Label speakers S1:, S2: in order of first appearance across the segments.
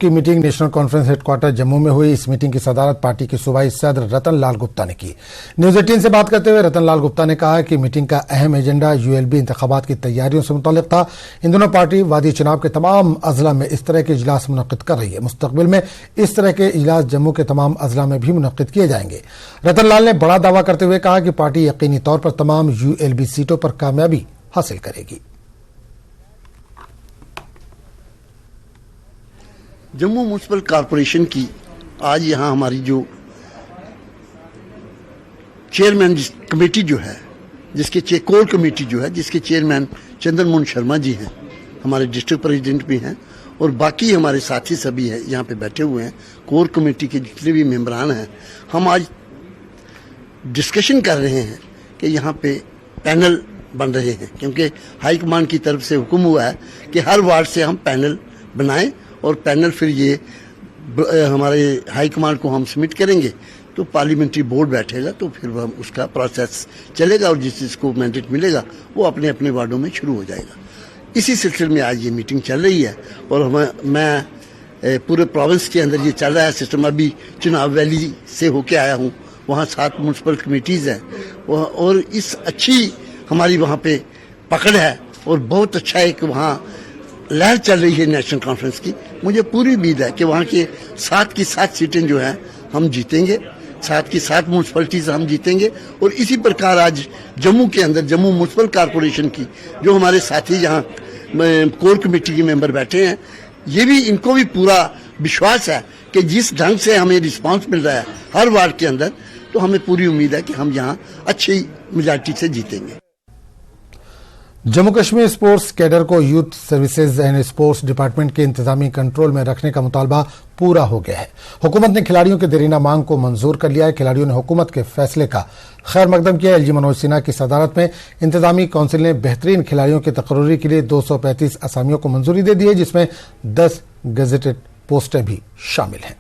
S1: की meeting national conference headquarter Jammu में हुई। इस मीटिंग की सदारत पार्टी के सूबाई सदर रतन लाल गुप्ता ने की। न्यूज 18 से बात करते हुए रतन लाल गुप्ता ने कहा कि मीटिंग का अहम एजेंडा यूएलबी इंतखाबात की तैयारियों से मुताल्लिक था। इन दोनों पार्टी वादी चुनाव के तमाम अजला में इस तरह के इजलास मुनक्किद कर रही है। मुस्तकबिल में इस तरह के इजलास जम्मू के तमाम अजला में भी मुनक्किद किए जाएंगे। रतन लाल ने बड़ा दावा करते हुए कहा कि पार्टी यकीनी तौर पर तमाम यूएलबी सीटों पर कामयाबी हासिल करेगी।
S2: जम्मू म्यूनिसिपल कॉरपोरेशन की आज यहाँ हमारी जो चेयरमैन कमेटी जो है, जिसके कोर कमेटी जो है, जिसके चेयरमैन चंद्र मोहन शर्मा जी हैं, हमारे डिस्ट्रिक्ट प्रेसिडेंट भी हैं और बाकी हमारे साथी सभी हैं यहाँ पे बैठे हुए हैं। कोर कमेटी के जितने भी मेंबरान हैं, हम आज डिस्कशन कर रहे हैं कि यहाँ पे पैनल बन रहे हैं, क्योंकि हाईकमान की तरफ से हुक्म हुआ है कि हर वार्ड से हम पैनल बनाएं और पैनल फिर ये हमारे हाईकमान को हम सबमिट करेंगे तो पार्लियामेंट्री बोर्ड बैठेगा, तो फिर हम उसका प्रोसेस चलेगा और जिस जिसको मैंडेट मिलेगा वो अपने अपने वार्डों में शुरू हो जाएगा। इसी सिलसिले में आज ये मीटिंग चल रही है और मैं पूरे प्रोविंस के अंदर ये चल रहा है सिस्टम। अभी चुनाव वैली से होके आया हूँ, वहाँ 7 म्यूनसिपल कमेटीज़ हैं और इस अच्छी हमारी वहाँ पे पकड़ है और बहुत अच्छा एक वहाँ लहर चल रही है नेशनल कॉन्फ्रेंस की। मुझे पूरी उम्मीद है कि वहाँ के 7 की 7 सीटें जो हैं हम जीतेंगे, 7 की 7 म्यूनसिपलिटीज़ हम जीतेंगे। और इसी प्रकार आज जम्मू के अंदर जम्मू म्यूनसिपल कॉरपोरेशन की जो हमारे साथी यहाँ कोर कमेटी के मेंबर बैठे हैं, ये भी इनको भी पूरा विश्वास है कि जिस ढंग से हमें रिस्पांस मिल रहा है हर वार्ड के अंदर, तो हमें पूरी उम्मीद है कि हम यहाँ अच्छी मेजॉरिटी से जीतेंगे।
S1: जम्मू कश्मीर स्पोर्ट्स कैडर को youth services and sports department के इंतजामी कंट्रोल में रखने का मुतालबा पूरा हो गया है। हुकूमत ने खिलाड़ियों की देरीना मांग को मंजूर कर लिया है। खिलाड़ियों ने हुकूमत के फैसले का खैर मकदम किया। एलजी मनोज सिन्हा की सदारत में इंतजामी काउंसिल ने बेहतरीन खिलाड़ियों की तकर्री के लिए 235 असामियों को मंजूरी दे दी है, जिसमें 10 गेजेटेड पोस्टें भी शामिल हैं।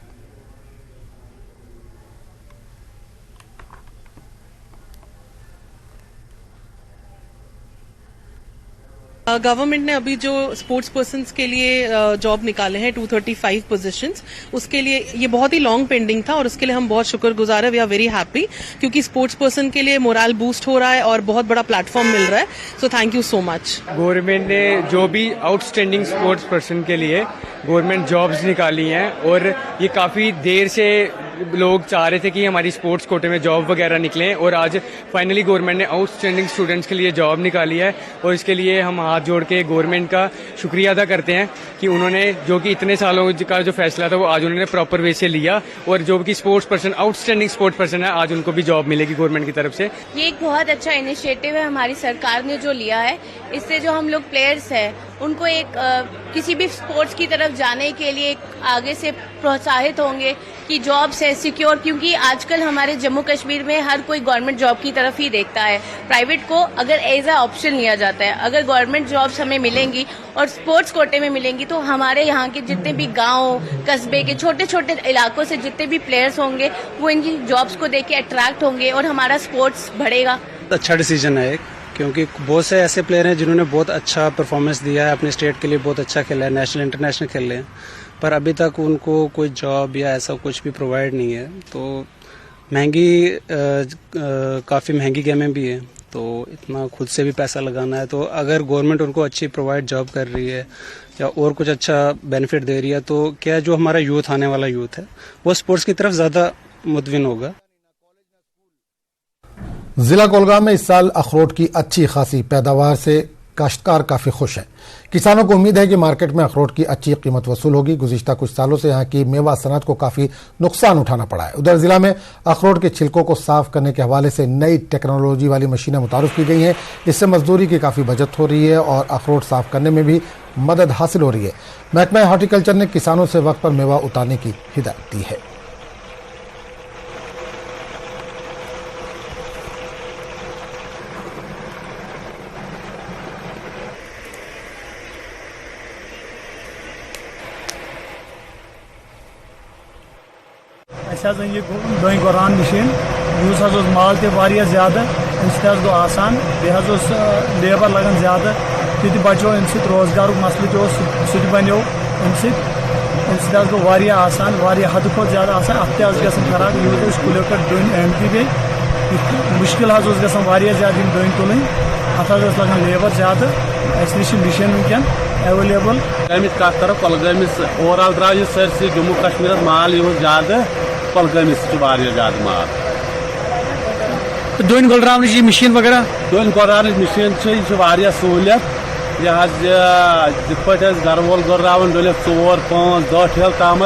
S3: गवर्नमेंट ने अभी जो स्पोर्ट्स पर्सन्स के लिए जॉब निकाले हैं 235 पोजीशंस, उसके लिए ये बहुत ही लॉन्ग पेंडिंग था और उसके लिए हम बहुत शुक्रगुजार है। वी आर वेरी हैप्पी क्योंकि स्पोर्ट्स पर्सन के लिए मोरल बूस्ट हो रहा है और बहुत बड़ा प्लेटफॉर्म मिल रहा है। So thank you so much.
S4: Government ने जो भी आउटस्टैंडिंग स्पोर्ट्स पर्सन के लिए गवर्नमेंट जॉब्स निकाली हैं और ये काफ़ी देर से लोग चाह रहे थे कि हमारी स्पोर्ट्स कोटे में जॉब वगैरह निकलें और आज फाइनली गवर्नमेंट ने आउटस्टैंडिंग स्टूडेंट्स के लिए जॉब निकाली है और इसके लिए हम हाथ जोड़ के गवर्नमेंट का शुक्रिया अदा करते हैं कि उन्होंने जो कि इतने सालों का जो फैसला था वो आज उन्होंने प्रॉपर वे से लिया और जो कि sports person outstanding sports person है आज उनको भी जॉब मिलेगी गवर्नमेंट की तरफ से।
S5: ये एक बहुत अच्छा इनिशिएटिव है हमारी सरकार ने जो लिया है। इससे जो हम लोग प्लेयर्स हैं उनको एक किसी भी स्पोर्ट्स की तरफ जाने के लिए आगे से प्रोत्साहित होंगे कि जॉब्स है सिक्योर, क्योंकि आजकल हमारे जम्मू कश्मीर में हर कोई गवर्नमेंट जॉब की तरफ ही देखता है। प्राइवेट को अगर एज अ ऑप्शन लिया जाता है। अगर गवर्नमेंट जॉब्स हमें मिलेंगी और स्पोर्ट्स कोटे में मिलेंगी तो हमारे यहाँ के जितने भी गांव कस्बे के छोटे छोटे इलाकों से जितने भी प्लेयर्स होंगे वो इनकी जॉब्स को देख के अट्रैक्ट होंगे और हमारा स्पोर्ट्स बढ़ेगा।
S6: अच्छा डिसीजन है क्योंकि बहुत से ऐसे प्लेयर हैं जिन्होंने बहुत अच्छा परफॉर्मेंस दिया है, अपने स्टेट के लिए बहुत अच्छा खेला है, नेशनल इंटरनेशनल खेले हैं, पर अभी तक उनको कोई जॉब या ऐसा कुछ भी प्रोवाइड नहीं है। तो महंगी काफ़ी महंगी गेमें भी हैं, तो इतना खुद से भी पैसा लगाना है। तो अगर गवर्नमेंट उनको अच्छी प्रोवाइड जॉब कर रही है या और कुछ अच्छा बेनिफिट दे रही है तो क्या जो हमारा यूथ आने वाला यूथ है वो स्पोर्ट्स की तरफ ज़्यादा मुतविन होगा।
S1: जिला कोलगाम में इस साल अखरोट की अच्छी खासी पैदावार से काश्तकार काफी खुश हैं। किसानों को उम्मीद है कि मार्केट में अखरोट की अच्छी कीमत वसूल होगी। गुज़िश्ता कुछ सालों से यहाँ की मेवा सनत को काफी नुकसान उठाना पड़ा है। उधर जिला में अखरोट के छिलकों को साफ करने के हवाले से नई टेक्नोलॉजी वाली मशीनें मुतारुफ की गई हैं। इससे मजदूरी की काफी बचत हो रही है और अखरोट साफ करने में भी मदद हासिल हो रही है। महकमा हॉर्टिकल्चर ने किसानों से वक्त पर मेवा उतारने की हिदायत दी है।
S7: ये दही गुरान मशीन माल ते ज़्यादा अम गो आसान लेबर लगन ज़्यादा बचो अम रोजगार मसले बनो अम गो वारिया आसान वारिया हद खो ज्यादा आसान अत गसन खराब यूज कुलियों पे डोन एंड थी बे मुश्किल गसन वारिया ज्यादा डोन तुलन अत लगन लेबर ज्यादा अस नश मशीन वनकन एवेलेबल
S8: कत कर कुलगामिस ओवरऑल द्राव सरसी जम्मू कश्मीर माल यूज ज्यादा कुलगामिस ज्यादा माल
S7: डोन गोलरावन मशीन वगैरह
S8: डोन गोलरावन मशीन सहूलियत यह पे गर वोल गोलरावन डलित 4, 5, 10 ठेल ताम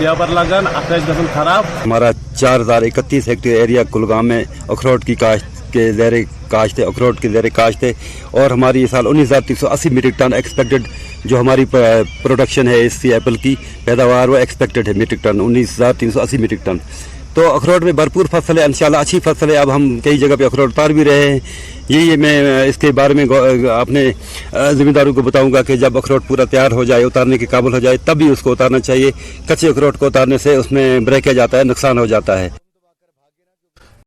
S8: लेबर लगान अत गसन खराब।
S9: हमारा 4031 हेक्टेयर एरिया कुलगाम में अखरोट की काश्त के ज़ेरे काश्त है, अखरोट के ज़ेरे काश्त है और हमारी इस साल 19,380 मीट्रिक टन एक्सपेक्टेड जो हमारी प्रोडक्शन है इसकी एप्पल की पैदावार वो एक्सपेक्टेड है मीट्रिक टन 19,380 मीट्रिक टन। तो अखरोट में भरपूर फसल है, इंशाल्लाह अच्छी फसल है। अब हम कई जगह पे अखरोट उतार भी रहे हैं। यही मैं इसके बारे में अपने ज़िम्मेदारों को बताऊंगा कि जब अखरोट पूरा तैयार हो जाए, उतारने के काबिल हो जाए, तब भी उसको उतारना चाहिए। कच्चे अखरोट को उतारने से उसमें ब्रेकेज आता है, नुकसान हो जाता है।